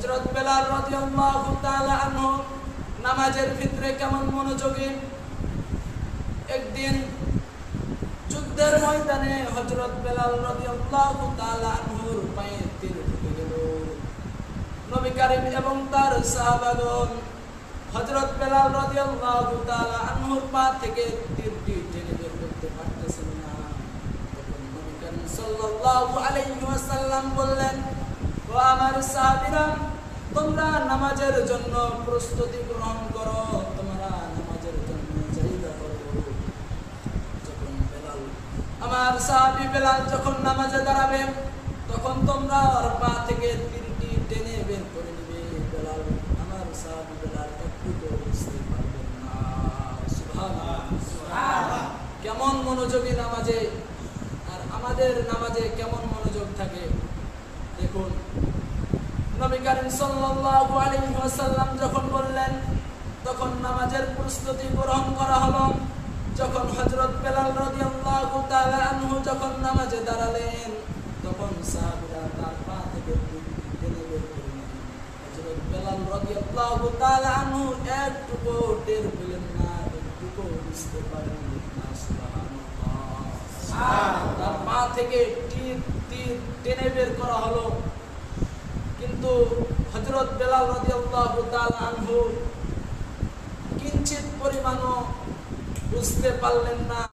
হযরত বেলাল রাদিয়াল্লাহু তাআলা আনহু নামাজের ভিতরে কেমন মনোযোগী। একদিন যুদ্ধের ময়দানে হযরত বেলাল রাদিয়াল্লাহু তাআলা আনহুর পায়ে তীর ঢুকে গেল। নবী করিম এবং তার সাহাবাগণ হযরত বেলাল রাদিয়াল্লাহু তাআলা আনহুর পা থেকে তীরটি টেনে বের করতে পারতেছেন না। তখন নবী করিম সাল্লাল্লাহু আলাইহি ওয়াসাল্লাম বললেন, ও আমার সাহাবীরা, তোমরা নামাজের জন্য প্রস্তুতি গ্রহণ করো, তোমরা নামাজের জন্য জায়গা করো। যখন বেলাল, আমার সাহাবী বেলাল যখন নামাজে দাঁড়াবে, তখন তোমরা ওর পা থেকে তীরটি টেনে বের করে নিবে। বেলাল, আমার সাহাবী বেলাল একটু বুঝতে পারবেন না। সুবহানাল্লাহ, সুবহানাল্লাহ। কেমন মনোযোগী নামাজে, আর আমাদের নামাজে কেমন মনোযোগ থাকে দেখুন। নবী করিম সাল্লাল্লাহু আলাইহি ওয়াসাল্লাম যখন বললেন, তখন নামাজের প্রস্তুতি গ্রহণ করা হলো। যখন হযরত বেলাল রাদিয়াল্লাহু তাআলা আনহু যখন নামাজে দাঁড়ালেন, তখন সাহাবীরা তার পা থেকে টেনে বের করে নিলেন। হযরত বেলাল রাদিয়াল্লাহু তাআলা আনহু একটুকু টের পেলেন না, একটুকু বুঝতে পারলেন না। সুবহানাল্লাহ, সুবহানাল্লাহ। তার পা থেকে তীর টেনে বের করা হলো, কিন্তু হযরত বেলাল রাদিয়াল্লাহু তাআলা আনহু কিঞ্চিত পরিমাণও বুঝতে পারলেন না।